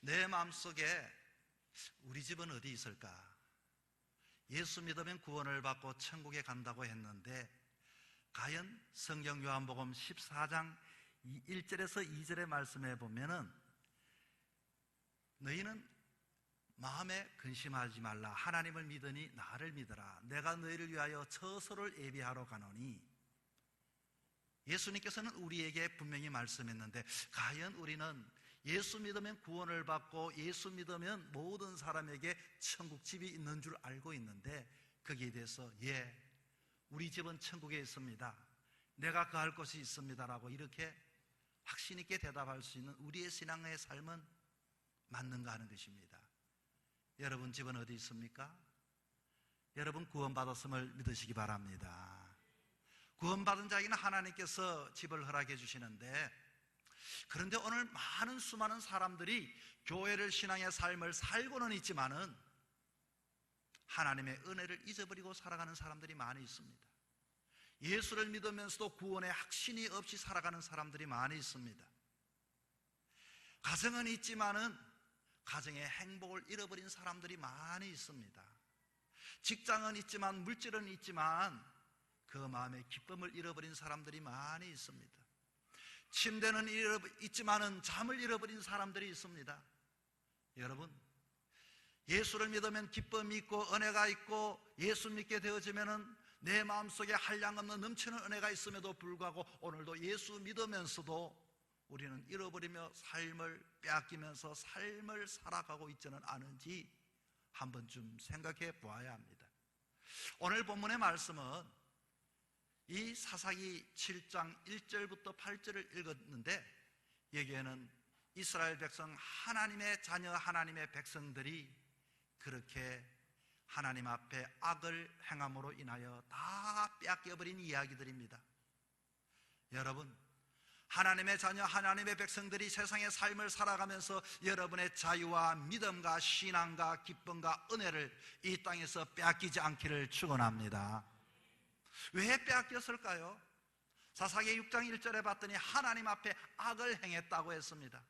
내 마음속에 우리 집은 어디 있을까? 예수 믿으면 구원을 받고 천국에 간다고 했는데 과연 성경 요한복음 14장 1절에서 2절의 말씀에 보면은 너희는 마음에 근심하지 말라. 하나님을 믿으니 나를 믿으라. 내가 너희를 위하여 처소를 예비하러 가노니. 예수님께서는 우리에게 분명히 말씀했는데 과연 우리는 예수 믿으면 구원을 받고 예수 믿으면 모든 사람에게 천국집이 있는 줄 알고 있는데 거기에 대해서 우리 집은 천국에 있습니다, 내가 거할 곳이 있습니다라고 이렇게 확신 있게 대답할 수 있는 우리의 신앙의 삶은 맞는가 하는 것입니다. 여러분 집은 어디 있습니까? 여러분 구원받았음을 믿으시기 바랍니다. 구원받은 자에게는 하나님께서 집을 허락해 주시는데, 그런데 오늘 많은 수많은 사람들이 교회를 신앙의 삶을 살고는 있지만은 하나님의 은혜를 잊어버리고 살아가는 사람들이 많이 있습니다. 예수를 믿으면서도 구원의 확신이 없이 살아가는 사람들이 많이 있습니다. 가정은 있지만은 가정의 행복을 잃어버린 사람들이 많이 있습니다. 직장은 있지만, 물질은 있지만 그 마음의 기쁨을 잃어버린 사람들이 많이 있습니다. 침대는 있지만은 잠을 잃어버린 사람들이 있습니다. 여러분, 예수를 믿으면 기쁨이 있고 은혜가 있고 예수 믿게 되어지면은 내 마음속에 한량없는 넘치는 은혜가 있음에도 불구하고 오늘도 예수 믿으면서도 우리는 잃어버리며 삶을 빼앗기면서 삶을 살아가고 있지는 않은지 한 번쯤 생각해 보아야 합니다. 오늘 본문의 말씀은 이 사사기 7장 1절부터 8절을 읽었는데 여기에는 이스라엘 백성, 하나님의 자녀, 하나님의 백성들이 그렇게 하나님 앞에 악을 행함으로 인하여 다 빼앗겨버린 이야기들입니다. 여러분, 하나님의 자녀, 하나님의 백성들이 세상의 삶을 살아가면서 여러분의 자유와 믿음과 신앙과 기쁨과 은혜를 이 땅에서 빼앗기지 않기를 축원합니다. 왜 빼앗겼을까요? 사사기 6장 1절에 봤더니 하나님 앞에 악을 행했다고 했습니다.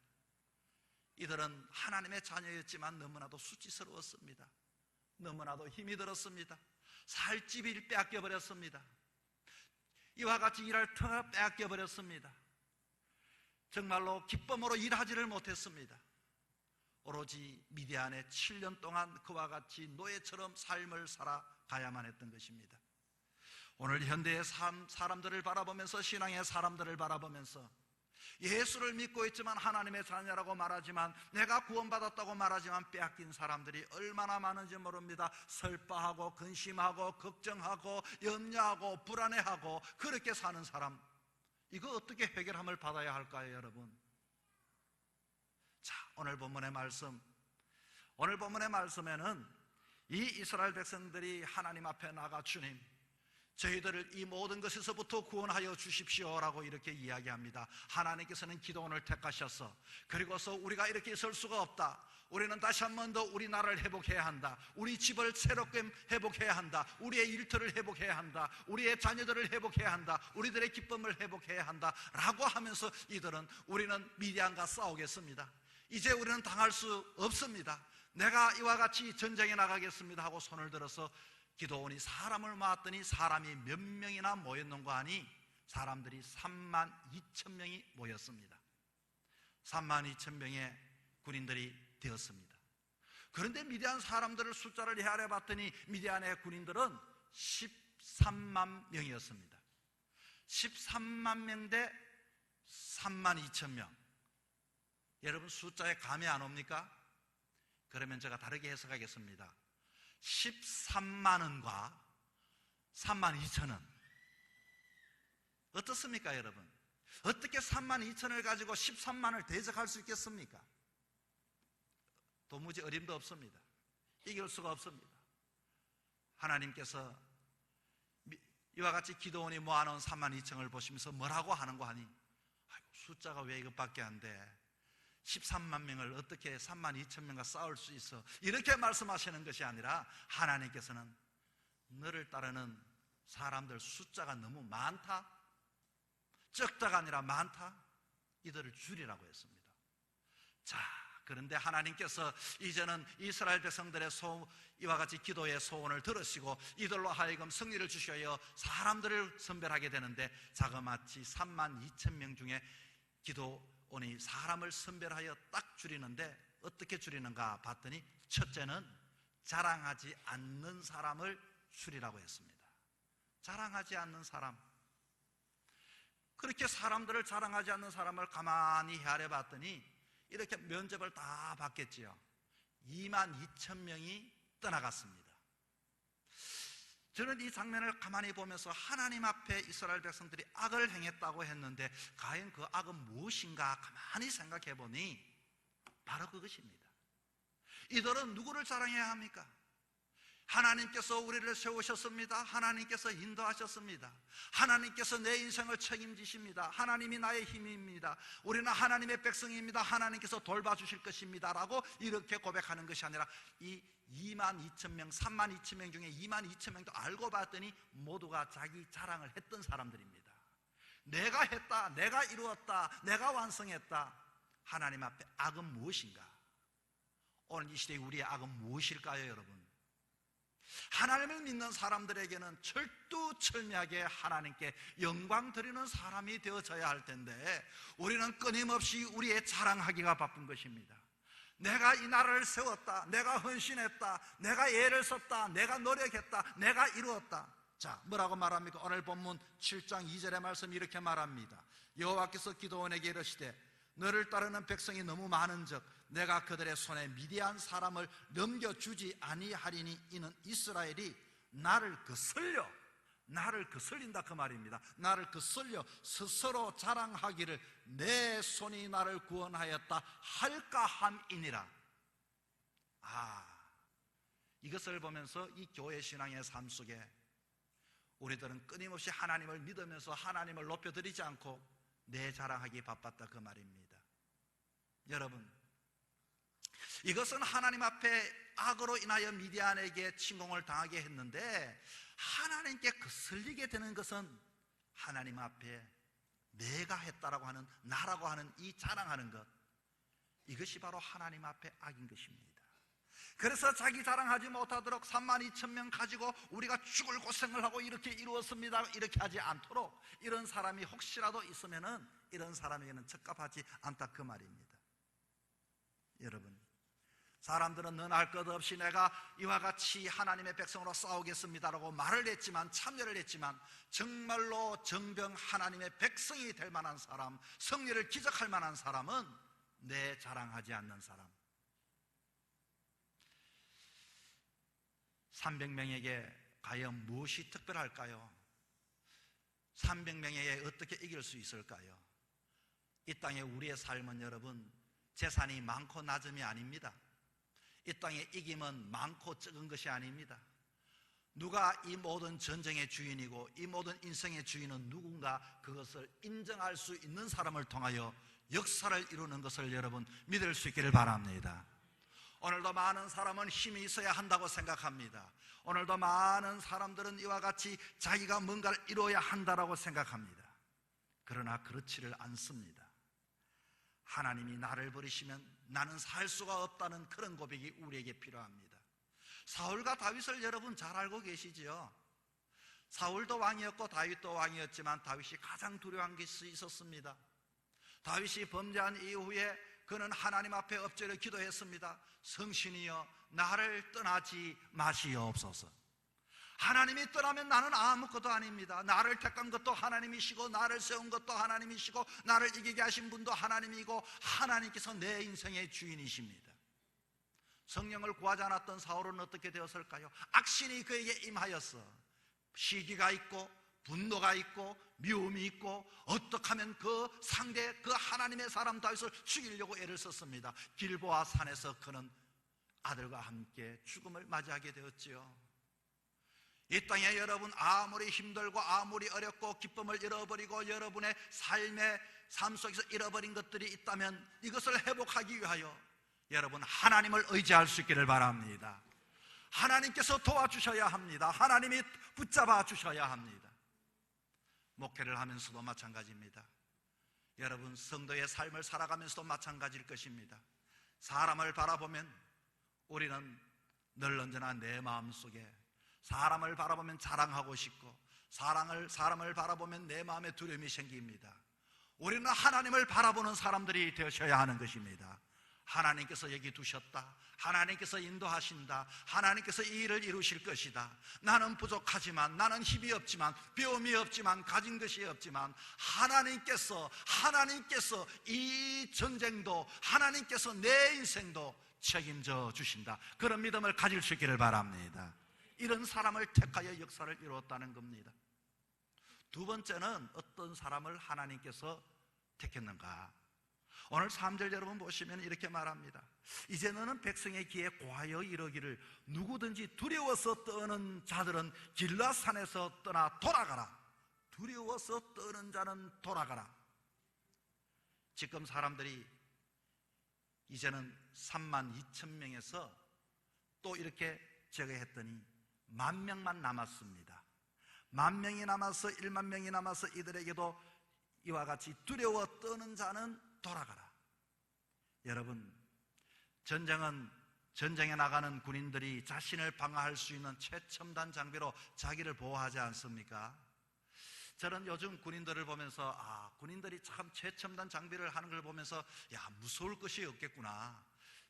이들은 하나님의 자녀였지만 너무나도 수치스러웠습니다. 너무나도 힘이 들었습니다. 살집을 빼앗겨버렸습니다. 이와 같이 일할 터가 빼앗겨버렸습니다. 정말로 기쁨으로 일하지를 못했습니다. 오로지 미디안에 7년 동안 그와 같이 노예처럼 삶을 살아가야만 했던 것입니다. 오늘 현대의 사람들을 바라보면서, 신앙의 사람들을 바라보면서 예수를 믿고 있지만 하나님의 자녀라고 말하지만, 내가 구원받았다고 말하지만 빼앗긴 사람들이 얼마나 많은지 모릅니다. 설파하고 근심하고 걱정하고 염려하고 불안해하고 그렇게 사는 사람, 이거 어떻게 해결함을 받아야 할까요, 여러분? 자, 오늘 본문의 말씀에는 이 이스라엘 백성들이 하나님 앞에 나가 주님, 저희들을 이 모든 것에서부터 구원하여 주십시오라고 이렇게 이야기합니다. 하나님께서는 기도원을 택하셔서, 그리고서 우리가 이렇게 있을 수가 없다, 우리는 다시 한 번 더 우리 나라를 회복해야 한다, 우리 집을 새롭게 회복해야 한다, 우리의 일터를 회복해야 한다, 우리의 자녀들을 회복해야 한다, 우리들의 기쁨을 회복해야 한다 라고 하면서 이들은 우리는 미디안과 싸우겠습니다, 이제 우리는 당할 수 없습니다, 내가 이와 같이 전쟁에 나가겠습니다 하고 손을 들어서 기도원이 사람을 모았더니 사람이 몇 명이나 모였는가 하니 사람들이 32,000명이 모였습니다. 32,000명의 군인들이 되었습니다. 그런데 미디안 사람들을 숫자를 헤아려 봤더니 미디안의 군인들은 13만 명이었습니다. 13만 명 대 32,000명. 여러분 숫자에 감이 안 옵니까? 그러면 제가 다르게 해석하겠습니다. 13만원과 32,000원 어떻습니까, 여러분? 어떻게 32,000원을 가지고 13만을 대적할 수 있겠습니까? 도무지 어림도 없습니다. 이길 수가 없습니다. 하나님께서 이와 같이 기도원이 모아놓은 32,000원을 보시면서 뭐라고 하는고 하니, 아이고, 숫자가 왜 이것밖에 안 돼? 13만 명을 어떻게 32,000명과 싸울 수 있어? 이렇게 말씀하시는 것이 아니라 하나님께서는 너를 따르는 사람들 숫자가 너무 많다, 적다가 아니라 많다, 이들을 줄이라고 했습니다. 자, 그런데 하나님께서 이제는 이스라엘 백성들의 이와 같이 기도의 소원을 들으시고 이들로 하여금 승리를 주셔야 사람들을 선별하게 되는데, 자그마치 32,000명 중에 기도원이 사람을 선별하여 딱 줄이는데 어떻게 줄이는가 봤더니, 첫째는 자랑하지 않는 사람을 줄이라고 했습니다. 자랑하지 않는 사람. 그렇게 사람들을 자랑하지 않는 사람을 가만히 헤아려 봤더니 이렇게 면접을 다 받겠지요. 22,000명이 떠나갔습니다. 저는 이 장면을 가만히 보면서 하나님 앞에 이스라엘 백성들이 악을 행했다고 했는데 과연 그 악은 무엇인가 가만히 생각해 보니 바로 그것입니다. 이들은 누구를 자랑해야 합니까? 하나님께서 우리를 세우셨습니다. 하나님께서 인도하셨습니다. 하나님께서 내 인생을 책임지십니다. 하나님이 나의 힘입니다. 우리는 하나님의 백성입니다. 하나님께서 돌봐주실 것입니다 라고 이렇게 고백하는 것이 아니라, 이 22,000명, 32,000명 중에 22,000명도 알고 봤더니 모두가 자기 자랑을 했던 사람들입니다. 내가 했다, 내가 이루었다, 내가 완성했다. 하나님 앞에 악은 무엇인가? 오늘 이 시대에 우리의 악은 무엇일까요, 여러분? 하나님을 믿는 사람들에게는 철두철미하게 하나님께 영광 드리는 사람이 되어져야 할 텐데, 우리는 끊임없이 우리의 자랑하기가 바쁜 것입니다. 내가 이 나라를 세웠다, 내가 헌신했다, 내가 애를 썼다, 내가 노력했다, 내가 이루었다. 자, 뭐라고 말합니까? 오늘 본문 7장 2절의 말씀 이렇게 말합니다. 여호와께서 기드온에게 이르시되 너를 따르는 백성이 너무 많은즉 내가 그들의 손에 미디안 사람을 넘겨주지 아니하리니 이는 이스라엘이 나를 거슬린다 그 말입니다. 나를 거슬려 스스로 자랑하기를 내 손이 나를 구원하였다 할까 함이니라. 이것을 보면서 이 교회 신앙의 삶 속에 우리들은 끊임없이 하나님을 믿으면서 하나님을 높여드리지 않고 내 자랑하기 바빴다 그 말입니다. 여러분, 이것은 하나님 앞에 악으로 인하여 미디안에게 침공을 당하게 했는데, 하나님께 거슬리게 되는 것은 하나님 앞에 내가 했다라고 하는, 나라고 하는 이 자랑하는 것, 이것이 바로 하나님 앞에 악인 것입니다. 그래서 자기 자랑하지 못하도록 32,000명 가지고 우리가 죽을 고생을 하고 이렇게 이루었습니다, 이렇게 하지 않도록, 이런 사람이 혹시라도 있으면은 이런 사람에게는 적합하지 않다 그 말입니다. 여러분, 사람들은 넌 알 것 없이 내가 이와 같이 하나님의 백성으로 싸우겠습니다라고 말을 했지만, 참여를 했지만, 정말로 정병 하나님의 백성이 될 만한 사람, 승리를 기적할 만한 사람은 내 자랑하지 않는 사람. 300명에게 과연 무엇이 특별할까요? 300명에게 어떻게 이길 수 있을까요? 이 땅에 우리의 삶은 여러분, 재산이 많고 낮음이 아닙니다. 이 땅의 이김은 많고 적은 것이 아닙니다. 누가 이 모든 전쟁의 주인이고 이 모든 인생의 주인은 누군가 그것을 인정할 수 있는 사람을 통하여 역사를 이루는 것을 여러분 믿을 수 있기를 바랍니다. 오늘도 많은 사람은 힘이 있어야 한다고 생각합니다. 오늘도 많은 사람들은 이와 같이 자기가 뭔가를 이루어야 한다고 생각합니다. 그러나 그렇지를 않습니다. 하나님이 나를 버리시면 나는 살 수가 없다는 그런 고백이 우리에게 필요합니다. 사울과 다윗을 여러분 잘 알고 계시지요? 사울도 왕이었고 다윗도 왕이었지만 다윗이 가장 두려워한 것이 있었습니다. 다윗이 범죄한 이후에 그는 하나님 앞에 엎드려 기도했습니다. 성신이여 나를 떠나지 마시옵소서. 하나님이 떠나면 나는 아무것도 아닙니다. 나를 택한 것도 하나님이시고 나를 세운 것도 하나님이시고 나를 이기게 하신 분도 하나님이고 하나님께서 내 인생의 주인이십니다. 성령을 구하지 않았던 사울은 어떻게 되었을까요? 악신이 그에게 임하였어. 시기가 있고 분노가 있고 미움이 있고 어떻게 하면 그 상대 그 하나님의 사람 다윗을 죽이려고 애를 썼습니다. 길보아 산에서 그는 아들과 함께 죽음을 맞이하게 되었지요. 이 땅에 여러분 아무리 힘들고 아무리 어렵고 기쁨을 잃어버리고 여러분의 삶의 삶 속에서 잃어버린 것들이 있다면 이것을 회복하기 위하여 여러분 하나님을 의지할 수 있기를 바랍니다. 하나님께서 도와주셔야 합니다. 하나님이 붙잡아 주셔야 합니다. 목회를 하면서도 마찬가지입니다. 여러분 성도의 삶을 살아가면서도 마찬가지일 것입니다. 사람을 바라보면 우리는 늘 언제나 내 마음속에 사람을 바라보면 자랑하고 싶고 사람을 바라보면 내 마음에 두려움이 생깁니다. 우리는 하나님을 바라보는 사람들이 되셔야 하는 것입니다. 하나님께서 여기 두셨다, 하나님께서 인도하신다, 하나님께서 이 일을 이루실 것이다. 나는 부족하지만, 나는 힘이 없지만, 배움이 없지만, 가진 것이 없지만 하나님께서 이 전쟁도, 하나님께서 내 인생도 책임져 주신다. 그런 믿음을 가질 수 있기를 바랍니다. 이런 사람을 택하여 역사를 이루었다는 겁니다. 두 번째는 어떤 사람을 하나님께서 택했는가? 오늘 3절 여러분 보시면 이렇게 말합니다. 이제 너는 백성의 귀에 고하여 이르기를 누구든지 두려워서 떠는 자들은 길라산에서 떠나 돌아가라. 두려워서 떠는 자는 돌아가라. 지금 사람들이 이제는 32,000명에서 또 이렇게 제거했더니 10,000명만 남았습니다. 10,000명이 남아서 10,000명이 남아서 이들에게도 이와 같이 두려워 떠는 자는 돌아가라. 여러분, 전쟁에 나가는 군인들이 자신을 방어할 수 있는 최첨단 장비로 자기를 보호하지 않습니까? 저는 요즘 군인들을 보면서 군인들이 참 최첨단 장비를 하는 걸 보면서 무서울 것이 없겠구나.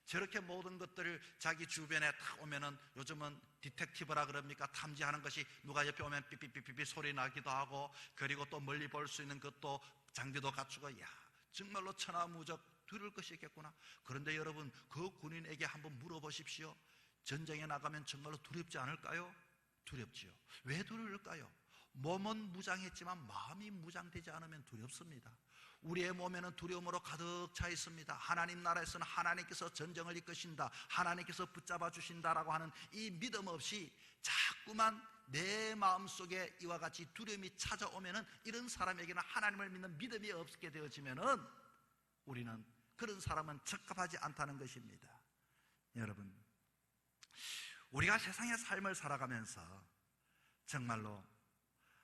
저렇게 모든 것들을 자기 주변에 딱 오면은 요즘은 디텍티브라 그럽니까? 탐지하는 것이 누가 옆에 오면 삐삐삐삐 소리 나기도 하고, 그리고 또 멀리 볼 수 있는 것도 장비도 갖추고, 정말로 천하무적 두려울 것이 있겠구나. 그런데 여러분, 그 군인에게 한번 물어보십시오. 전쟁에 나가면 정말로 두렵지 않을까요? 두렵지요. 왜 두려울까요? 몸은 무장했지만 마음이 무장되지 않으면 두렵습니다. 우리의 몸에는 두려움으로 가득 차 있습니다. 하나님 나라에서는 하나님께서 전쟁을 이끄신다, 하나님께서 붙잡아 주신다라고 하는 이 믿음 없이 자꾸만 내 마음속에 이와 같이 두려움이 찾아오면은, 이런 사람에게는 하나님을 믿는 믿음이 없게 되어지면은 우리는 그런 사람은 적합하지 않다는 것입니다. 여러분, 우리가 세상의 삶을 살아가면서 정말로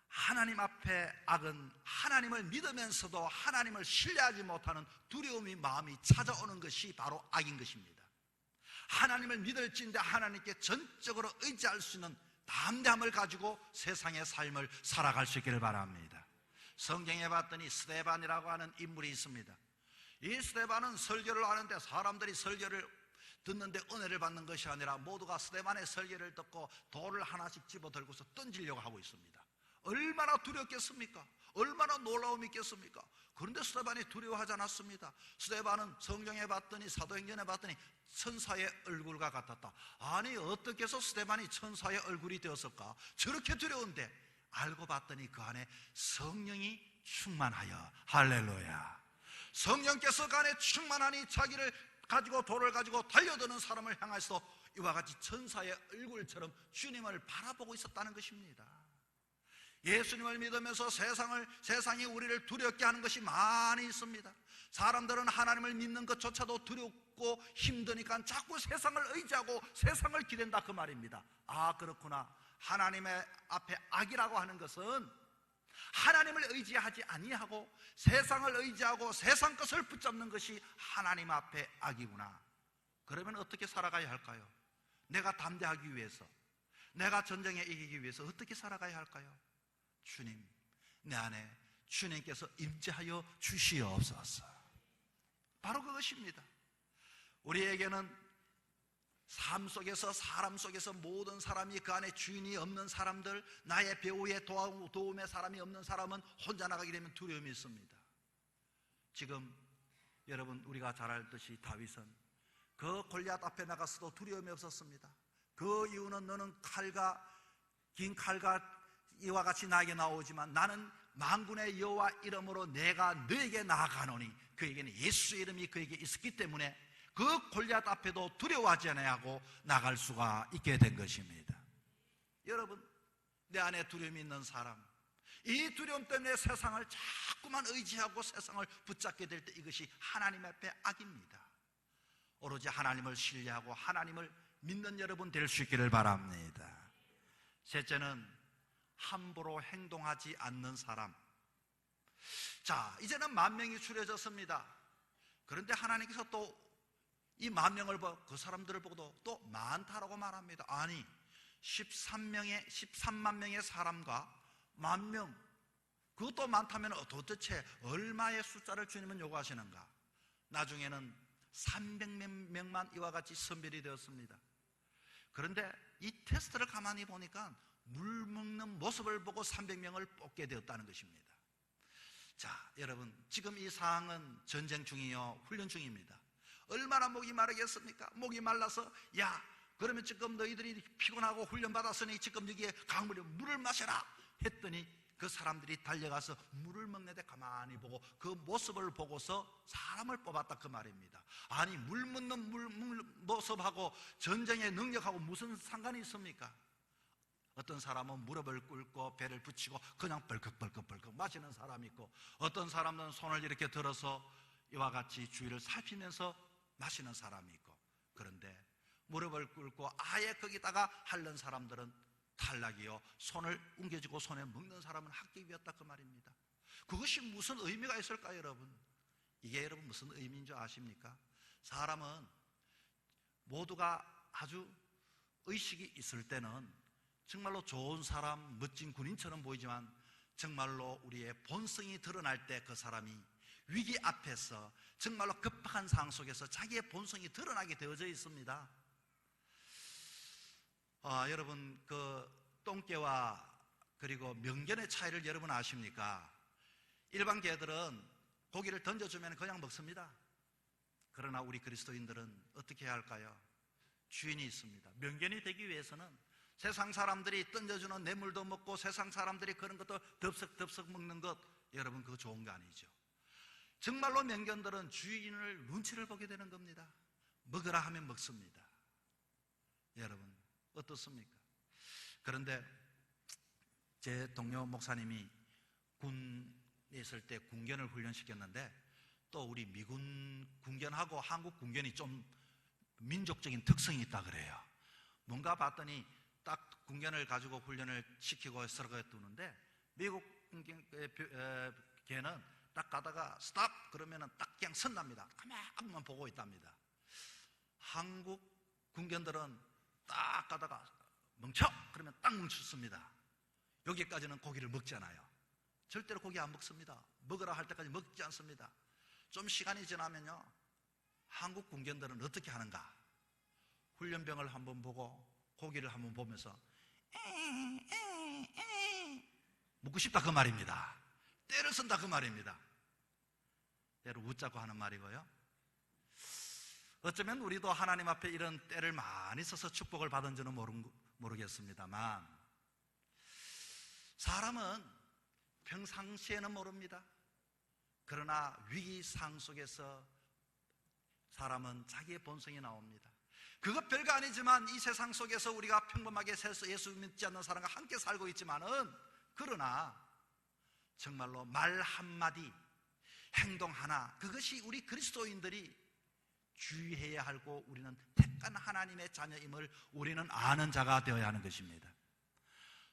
하나님 앞에 악은 하나님을 믿으면서도 하나님을 신뢰하지 못하는 두려움이 마음이 찾아오는 것이 바로 악인 것입니다. 하나님을 믿을진데 하나님께 전적으로 의지할 수 있는 담대함을 가지고 세상의 삶을 살아갈 수 있기를 바랍니다. 성경에 봤더니 스데반이라고 하는 인물이 있습니다. 이 스데반은 설교를 하는데 사람들이 설교를 듣는데 은혜를 받는 것이 아니라 모두가 스데반의 설교를 듣고 돌을 하나씩 집어들고서 던지려고 하고 있습니다. 얼마나 두렵겠습니까? 얼마나 놀라움이 있겠습니까? 그런데 스데반이 두려워하지 않았습니다. 스데반은 성경에 봤더니, 사도행전에 봤더니 천사의 얼굴과 같았다. 아니, 어떻게 해서 스데반이 천사의 얼굴이 되었을까? 저렇게 두려운데 알고 봤더니 그 안에 성령이 충만하여, 할렐루야, 성령께서 그 안에 충만하니 자기를 가지고 돌을 가지고 달려드는 사람을 향해서 이와 같이 천사의 얼굴처럼 주님을 바라보고 있었다는 것입니다. 예수님을 믿으면서 세상이 우리를 두렵게 하는 것이 많이 있습니다. 사람들은 하나님을 믿는 것조차도 두렵고 힘드니까 자꾸 세상을 의지하고 세상을 기댄다, 그 말입니다. 그렇구나. 하나님의 앞에 악이라고 하는 것은 하나님을 의지하지 아니하고 세상을 의지하고 세상 것을 붙잡는 것이 하나님 앞에 악이구나. 그러면 어떻게 살아가야 할까요? 내가 담대하기 위해서, 내가 전쟁에 이기기 위해서 어떻게 살아가야 할까요? 주님, 내 안에 주님께서 임재하여 주시옵소서. 바로 그것입니다. 우리에게는 삶 속에서, 사람 속에서 모든 사람이 그 안에 주인이 없는 사람들, 나의 배후에 도움의 사람이 없는 사람은 혼자 나가게 되면 두려움이 있습니다. 지금 여러분, 우리가 잘 알듯이 다윗은 그 골리앗 앞에 나가서도 두려움이 없었습니다. 그 이유는 너는 긴 칼과 이와 같이 나에게 나오지만 나는 만군의 여호와 이름으로 내가 너에게 나아가노니, 그에게는 예수의 이름이 그에게 있었기 때문에 그 골리앗 앞에도 두려워하지 않고 나갈 수가 있게 된 것입니다. 여러분, 내 안에 두려움이 있는 사람, 이 두려움 때문에 세상을 자꾸만 의지하고 세상을 붙잡게 될 때 이것이 하나님 앞에 악입니다. 오로지 하나님을 신뢰하고 하나님을 믿는 여러분 될 수 있기를 바랍니다. 셋째는 함부로 행동하지 않는 사람. 자, 이제는 10,000명이 추려졌습니다. 그런데 하나님께서 또 이 만 명을 보고 그 사람들을 보고도 또 많다라고 말합니다. 아니 13만 명의 사람과 만 명, 그것도 많다면 도대체 얼마의 숫자를 주님은 요구하시는가? 나중에는 300명만 이와 같이 선별이 되었습니다. 그런데 이 테스트를 가만히 보니까 물 먹는 모습을 보고 300명을 뽑게 되었다는 것입니다. 자, 여러분, 지금 이 상황은 전쟁 중이요, 훈련 중입니다. 얼마나 목이 마르겠습니까? 목이 말라서, 야, 그러면 지금 너희들이 피곤하고 훈련 받았으니 지금 여기에 강물에 물을 마셔라 했더니 그 사람들이 달려가서 물을 먹는데 가만히 보고 그 모습을 보고서 사람을 뽑았다, 그 말입니다. 아니, 물 먹는 모습하고 전쟁의 능력하고 무슨 상관이 있습니까? 어떤 사람은 무릎을 꿇고 배를 붙이고 그냥 벌컥벌컥 마시는 사람이 있고, 어떤 사람은 손을 이렇게 들어서 이와 같이 주위를 살피면서 마시는 사람이 있고, 그런데 무릎을 꿇고 아예 거기다가 하려는 사람들은 탈락이요, 손을 웅겨주고 손에 먹는 사람은 합격이었다, 그 말입니다. 그것이 무슨 의미가 있을까요, 여러분? 이게 여러분 무슨 의미인 줄 아십니까? 사람은 모두가 아주 의식이 있을 때는 정말로 좋은 사람, 멋진 군인처럼 보이지만 정말로 우리의 본성이 드러날 때 그 사람이 위기 앞에서 정말로 급박한 상황 속에서 자기의 본성이 드러나게 되어져 있습니다. 여러분, 그 똥개와 그리고 명견의 차이를 여러분 아십니까? 일반 개들은 고기를 던져주면 그냥 먹습니다. 그러나 우리 그리스도인들은 어떻게 해야 할까요? 주인이 있습니다. 명견이 되기 위해서는 세상 사람들이 던져주는 뇌물도 먹고 세상 사람들이 그런 것도 덥석덥석 먹는 것, 여러분 그거 좋은 거 아니죠. 정말로 명견들은 주인을 눈치를 보게 되는 겁니다. 먹으라 하면 먹습니다. 여러분 어떻습니까? 그런데 제 동료 목사님이 군에 있을 때 군견을 훈련시켰는데, 또 우리 미군 군견하고 한국 군견이 좀 민족적인 특성이 있다 그래요. 뭔가 봤더니 딱 군견을 가지고 훈련을 시키고 서로가 두는데, 미국 개는 딱 가다가 스탑 그러면은 딱 그냥 선납니다. 가만만 보고 있답니다. 한국 군견들은 딱 가다가 멈춰 그러면 딱 멈췄습니다. 여기까지는 고기를 먹잖아요. 절대로 고기 안 먹습니다. 먹으라 할 때까지 먹지 않습니다. 좀 시간이 지나면요, 한국 군견들은 어떻게 하는가? 훈련병을 한번 보고 고기를 한번 보면서 먹고 싶다 그 말입니다. 때를 쓴다 그 말입니다. 때를 웃자고 하는 말이고요. 어쩌면 우리도 하나님 앞에 이런 때를 많이 써서 축복을 받은 줄은 모르겠습니다만, 사람은 평상시에는 모릅니다. 그러나 위기상 속에서 사람은 자기의 본성이 나옵니다. 그것 별거 아니지만 이 세상 속에서 우리가 평범하게 예수 믿지 않는 사람과 함께 살고 있지만은, 그러나 정말로 말 한마디, 행동 하나, 그것이 우리 그리스도인들이 주의해야 하고 우리는 택한 하나님의 자녀임을 우리는 아는 자가 되어야 하는 것입니다.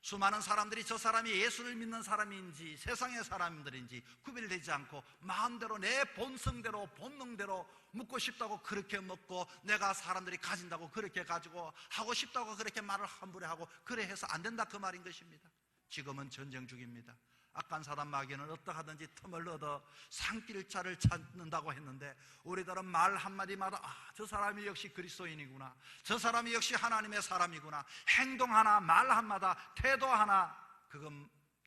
수많은 사람들이 저 사람이 예수를 믿는 사람인지 세상의 사람들인지 구별되지 않고 마음대로 내 본성대로 본능대로 먹고 싶다고 그렇게 먹고, 내가 사람들이 가진다고 그렇게 가지고, 하고 싶다고 그렇게 말을 함부로 하고, 그래 해서 안 된다 그 말인 것입니다. 지금은 전쟁 중입니다. 악한 사단 마귀는 어떠하든지 틈을 얻어 산길자를 찾는다고 했는데, 우리들은 말 한마디마다 저 사람이 역시 그리스도인이구나, 저 사람이 역시 하나님의 사람이구나, 행동 하나, 말 한마디, 태도 하나, 그것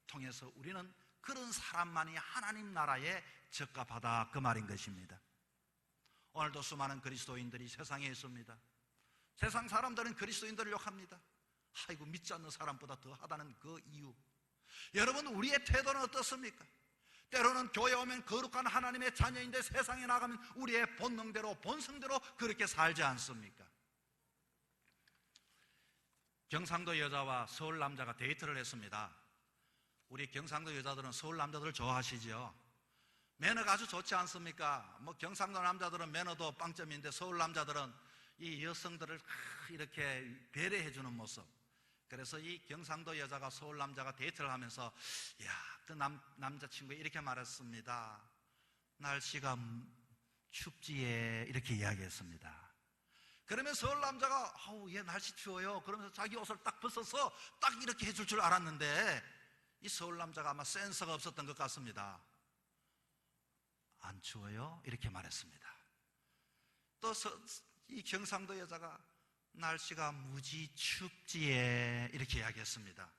통해서 우리는 그런 사람만이 하나님 나라에 적합하다 그 말인 것입니다. 오늘도 수많은 그리스도인들이 세상에 있습니다. 세상 사람들은 그리스도인들을 욕합니다. 아이고, 믿지 않는 사람보다 더 하다는 그 이유. 여러분, 우리의 태도는 어떻습니까? 때로는 교회 오면 거룩한 하나님의 자녀인데 세상에 나가면 우리의 본능대로 본성대로 그렇게 살지 않습니까? 경상도 여자와 서울 남자가 데이트를 했습니다. 우리 경상도 여자들은 서울 남자들을 좋아하시죠? 매너가 아주 좋지 않습니까? 경상도 남자들은 매너도 빵점인데 서울 남자들은 이 여성들을 이렇게 배려해 주는 모습. 그래서 이 경상도 여자가 서울 남자가 데이트를 하면서, 그 남자친구가 이렇게 말했습니다. 날씨가 춥지에, 이렇게 이야기했습니다. 그러면 서울 남자가 아우 얘 날씨 추워요 그러면서 자기 옷을 딱 벗어서 딱 이렇게 해줄 줄 알았는데 이 서울 남자가 아마 센서가 없었던 것 같습니다. 안 추워요? 이렇게 말했습니다. 또 이 경상도 여자가 날씨가 무지 춥지에 이렇게 이야기했습니다.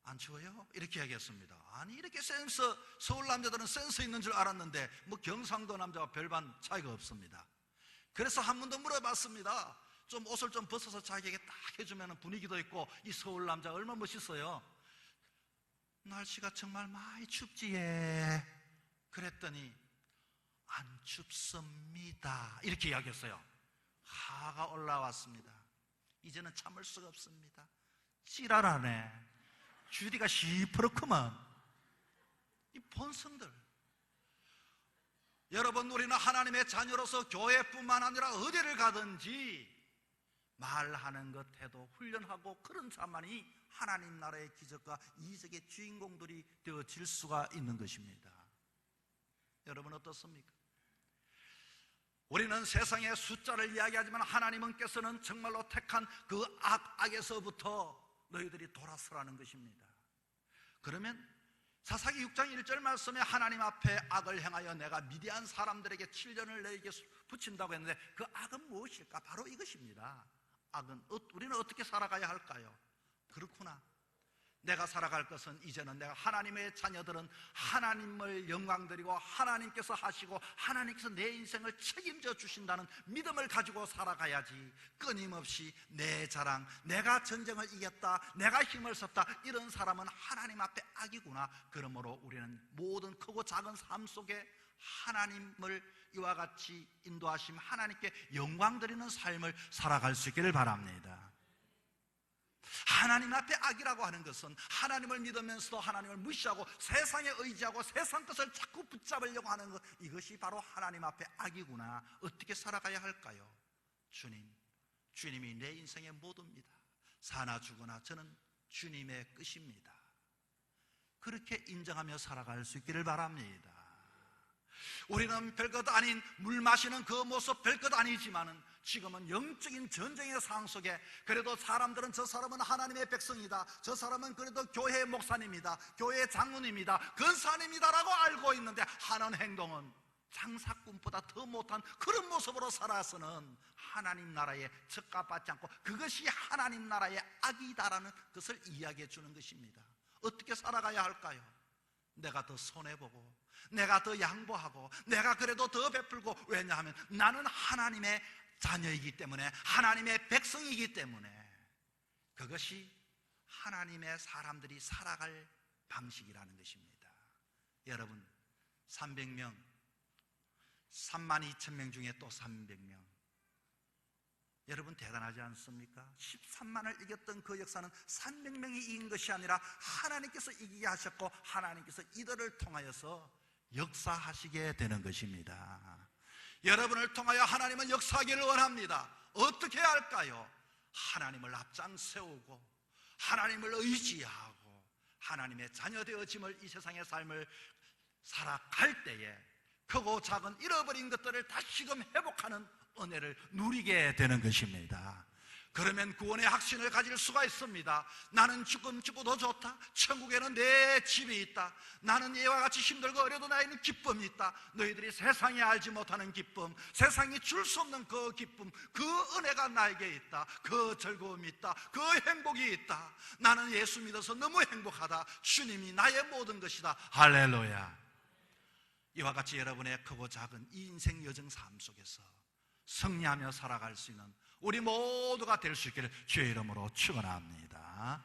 안 추워요? 이렇게 이야기했습니다. 아니 이렇게 서울 남자들은 센서 있는 줄 알았는데 뭐 경상도 남자와 별반 차이가 없습니다. 그래서 한 번 더 물어봤습니다. 좀 옷을 좀 벗어서 자기에게 딱 해주면 분위기도 있고 이 서울 남자 얼마나 멋있어요. 날씨가 정말 많이 춥지에 그랬더니 안 춥습니다 이렇게 이야기했어요. 화가 올라왔습니다. 이제는 참을 수가 없습니다. 찌랄하네. 주디가 시퍼렇구만. 이 본성들. 여러분 우리는 하나님의 자녀로서 교회뿐만 아니라 어디를 가든지 말하는 것 해도 훈련하고 그런 자만이 하나님 나라의 기적과 이적의 주인공들이 되어질 수가 있는 것입니다. 여러분 어떻습니까? 우리는 세상의 숫자를 이야기하지만 하나님께서는 정말로 택한 그 악에서부터 너희들이 돌아서라는 것입니다. 그러면 사사기 6장 1절 말씀에 하나님 앞에 악을 행하여 내가 미디안 사람들에게 7년을 너에게 붙인다고 했는데 그 악은 무엇일까? 바로 이것입니다. 악은 우리는 어떻게 살아가야 할까요? 그렇구나. 내가 살아갈 것은 이제는 내가 하나님의 자녀들은 하나님을 영광드리고 하나님께서 하시고 하나님께서 내 인생을 책임져 주신다는 믿음을 가지고 살아가야지 끊임없이 내 자랑, 내가 전쟁을 이겼다, 내가 힘을 썼다 이런 사람은 하나님 앞에 악이구나. 그러므로 우리는 모든 크고 작은 삶 속에 하나님을 이와 같이 인도하심 하나님께 영광 드리는 삶을 살아갈 수 있기를 바랍니다. 하나님 앞에 악이라고 하는 것은 하나님을 믿으면서도 하나님을 무시하고 세상에 의지하고 세상 것을 자꾸 붙잡으려고 하는 것, 이것이 바로 하나님 앞에 악이구나. 어떻게 살아가야 할까요? 주님이 내 인생의 모두입니다. 사나 죽으나 저는 주님의 끝입니다. 그렇게 인정하며 살아갈 수 있기를 바랍니다. 우리는 별것 아닌 물 마시는 그 모습 별것 아니지만은 지금은 영적인 전쟁의 상황 속에 그래도 사람들은 저 사람은 하나님의 백성이다, 저 사람은 그래도 교회의 목사님이다, 교회의 장로님이다, 근사님이다라고 알고 있는데 하는 행동은 장사꾼보다 더 못한 그런 모습으로 살아서는 하나님 나라에 적합하지 않고 그것이 하나님 나라의 악이다라는 것을 이야기해 주는 것입니다. 어떻게 살아가야 할까요? 내가 더 손해보고 내가 더 양보하고 내가 그래도 더 베풀고, 왜냐하면 나는 하나님의 자녀이기 때문에 하나님의 백성이기 때문에 그것이 하나님의 사람들이 살아갈 방식이라는 것입니다. 여러분 300명 32,000명 중에 또 300명, 여러분 대단하지 않습니까? 13만을 이겼던 그 역사는 300명이 이긴 것이 아니라 하나님께서 이기게 하셨고 하나님께서 이들을 통하여서 역사하시게 되는 것입니다. 여러분을 통하여 하나님은 역사하기를 원합니다. 어떻게 할까요? 하나님을 앞장 세우고 하나님을 의지하고 하나님의 자녀 되어짐을, 이 세상의 삶을 살아갈 때에 크고 작은 잃어버린 것들을 다시금 회복하는 은혜를 누리게 되는 것입니다. 그러면 구원의 확신을 가질 수가 있습니다. 나는 죽어도 좋다, 천국에는 내 집이 있다, 나는 이와 같이 힘들고 어려도 나에는 기쁨이 있다. 너희들이 세상이 알지 못하는 기쁨, 세상이 줄 수 없는 그 기쁨, 그 은혜가 나에게 있다. 그 즐거움이 있다, 그 행복이 있다. 나는 예수 믿어서 너무 행복하다. 주님이 나의 모든 것이다. 할렐루야. 이와 같이 여러분의 크고 작은 이 인생 여정 삶 속에서 승리하며 살아갈 수 있는 우리 모두가 될 수 있기를 주의 이름으로 축원합니다.